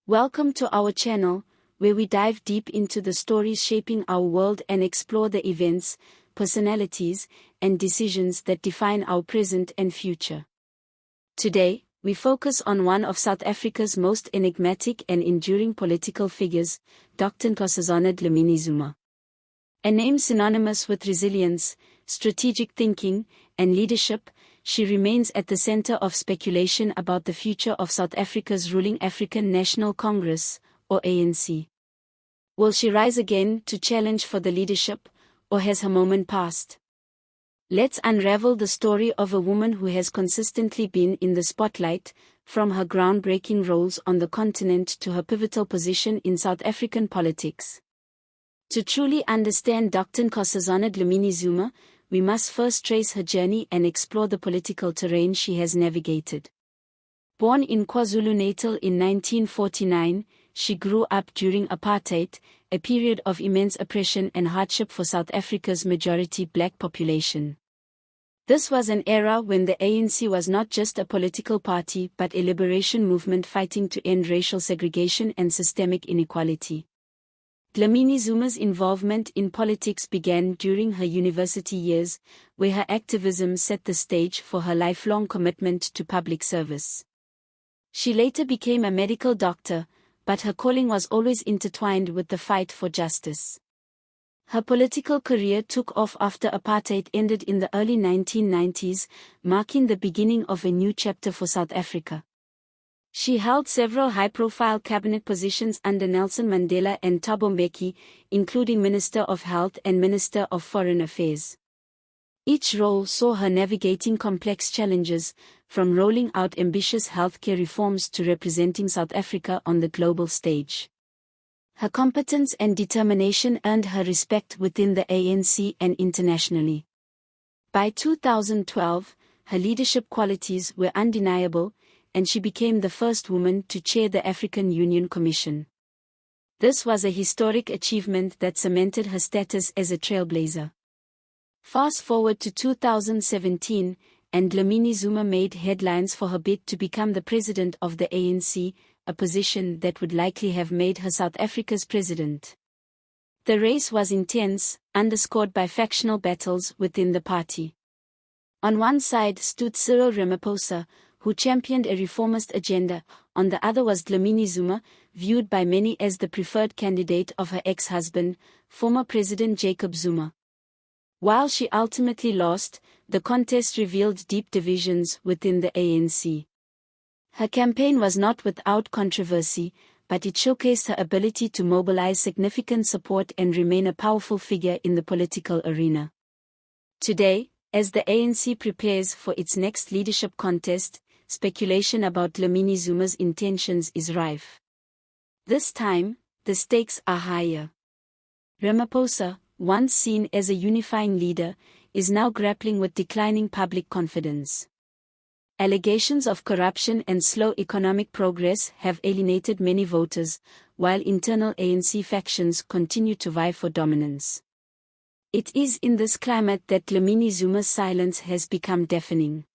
Welcome to our channel, where we dive deep into the stories shaping our world and explore the events, personalities, and decisions that define our present and future. Today, we focus on one of South Africa's most enigmatic and enduring political figures, Dr. Nkosazana Dlamini-Zuma. A name synonymous with resilience, strategic thinking, and leadership, she remains at the center of speculation about the future of South Africa's ruling African National Congress, or ANC. Will she rise again to challenge for the leadership, or has her moment passed? Let's unravel the story of a woman who has consistently been in the spotlight, from her groundbreaking roles on the continent to her pivotal position in South African politics. To truly understand Dr. Nkosazana Dlamini-Zuma, we must first trace her journey and explore the political terrain she has navigated. Born in KwaZulu-Natal in 1949, she grew up during apartheid, a period of immense oppression and hardship for South Africa's majority black population. This was an era when the ANC was not just a political party but a liberation movement fighting to end racial segregation and systemic inequality. Dlamini-Zuma's involvement in politics began during her university years, where her activism set the stage for her lifelong commitment to public service. She later became a medical doctor, but her calling was always intertwined with the fight for justice. Her political career took off after apartheid ended in the early 1990s, marking the beginning of a new chapter for South Africa. She held several high-profile cabinet positions under Nelson Mandela and Thabo Mbeki, including Minister of Health and Minister of Foreign Affairs. Each role saw her navigating complex challenges, from rolling out ambitious healthcare reforms to representing South Africa on the global stage. Her competence and determination earned her respect within the ANC and internationally. By 2012, her leadership qualities were undeniable, and she became the first woman to chair the African Union Commission. This was a historic achievement that cemented her status as a trailblazer. Fast forward to 2017, and Dlamini-Zuma made headlines for her bid to become the president of the ANC, a position that would likely have made her South Africa's president. The race was intense, underscored by factional battles within the party. On one side stood Cyril Ramaphosa, who championed a reformist agenda. On the other was Dlamini-Zuma, viewed by many as the preferred candidate of her ex-husband, former President Jacob Zuma. While she ultimately lost, the contest revealed deep divisions within the ANC. Her campaign was not without controversy, but it showcased her ability to mobilize significant support and remain a powerful figure in the political arena. Today, as the ANC prepares for its next leadership contest, speculation about Dlamini-Zuma's intentions is rife. This time, the stakes are higher. Ramaphosa, once seen as a unifying leader, is now grappling with declining public confidence. Allegations of corruption and slow economic progress have alienated many voters, while internal ANC factions continue to vie for dominance. It is in this climate that Dlamini-Zuma's silence has become deafening.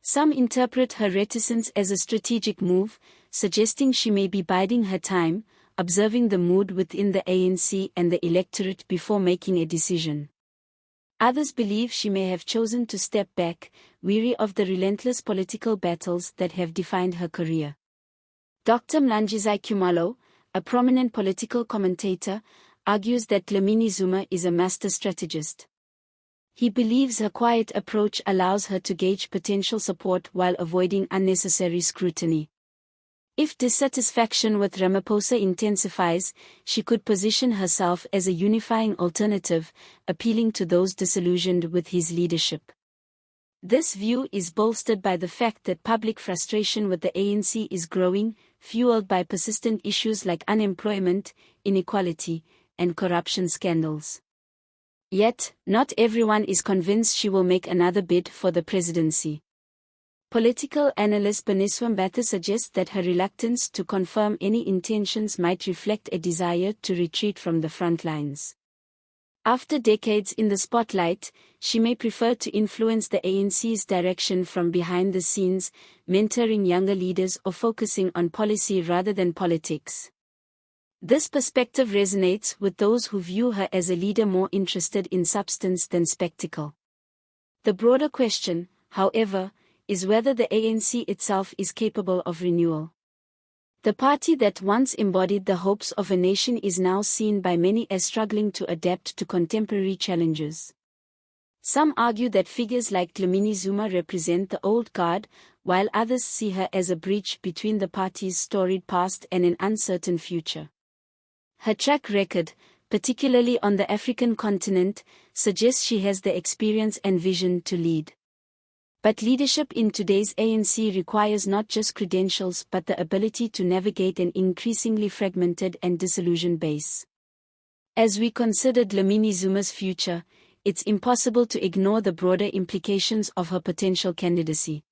Some interpret her reticence as a strategic move, suggesting she may be biding her time, observing the mood within the ANC and the electorate before making a decision. Others believe she may have chosen to step back, weary of the relentless political battles that have defined her career. Dr. Mlanjizai Kumalo, a prominent political commentator, argues that Dlamini-Zuma is a master strategist. He believes her quiet approach allows her to gauge potential support while avoiding unnecessary scrutiny. If dissatisfaction with Ramaphosa intensifies, she could position herself as a unifying alternative, appealing to those disillusioned with his leadership. This view is bolstered by the fact that public frustration with the ANC is growing, fueled by persistent issues like unemployment, inequality, and corruption scandals. Yet, not everyone is convinced she will make another bid for the presidency. Political analyst Boniswa Mbatha suggests that her reluctance to confirm any intentions might reflect a desire to retreat from the front lines. After decades in the spotlight, she may prefer to influence the ANC's direction from behind the scenes, mentoring younger leaders or focusing on policy rather than politics. This perspective resonates with those who view her as a leader more interested in substance than spectacle. The broader question, however, is whether the ANC itself is capable of renewal. The party that once embodied the hopes of a nation is now seen by many as struggling to adapt to contemporary challenges. Some argue that figures like Dlamini-Zuma represent the old guard, while others see her as a bridge between the party's storied past and an uncertain future. Her track record, particularly on the African continent, suggests she has the experience and vision to lead. But leadership in today's ANC requires not just credentials but the ability to navigate an increasingly fragmented and disillusioned base. As we consider Dlamini-Zuma's future, it's impossible to ignore the broader implications of her potential candidacy.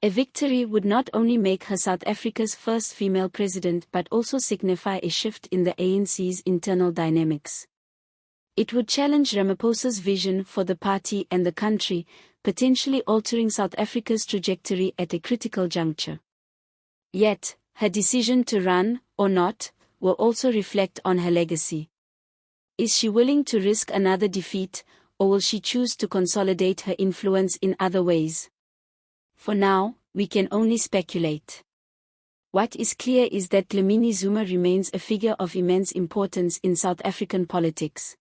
A victory would not only make her South Africa's first female president but also signify a shift in the ANC's internal dynamics. It would challenge Ramaphosa's vision for the party and the country, potentially altering South Africa's trajectory at a critical juncture. Yet, her decision to run, or not, will also reflect on her legacy. Is she willing to risk another defeat, or will she choose to consolidate her influence in other ways? For now, we can only speculate. What is clear is that Dlamini-Zuma remains a figure of immense importance in South African politics.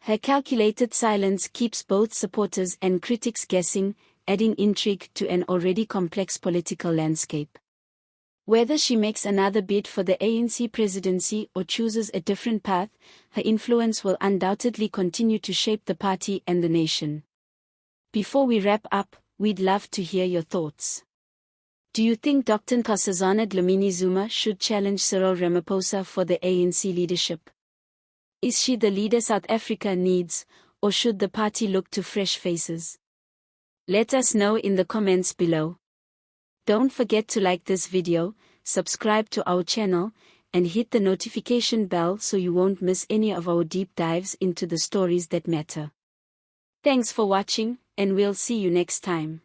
Her calculated silence keeps both supporters and critics guessing, adding intrigue to an already complex political landscape. Whether she makes another bid for the ANC presidency or chooses a different path, her influence will undoubtedly continue to shape the party and the nation. Before we wrap up, we'd love to hear your thoughts. Do you think Dr. Nkosazana Dlamini-Zuma should challenge Cyril Ramaphosa for the ANC leadership? Is she the leader South Africa needs, or should the party look to fresh faces? Let us know in the comments below. Don't forget to like this video, subscribe to our channel, and hit the notification bell so you won't miss any of our deep dives into the stories that matter. Thanks for watching, and we'll see you next time.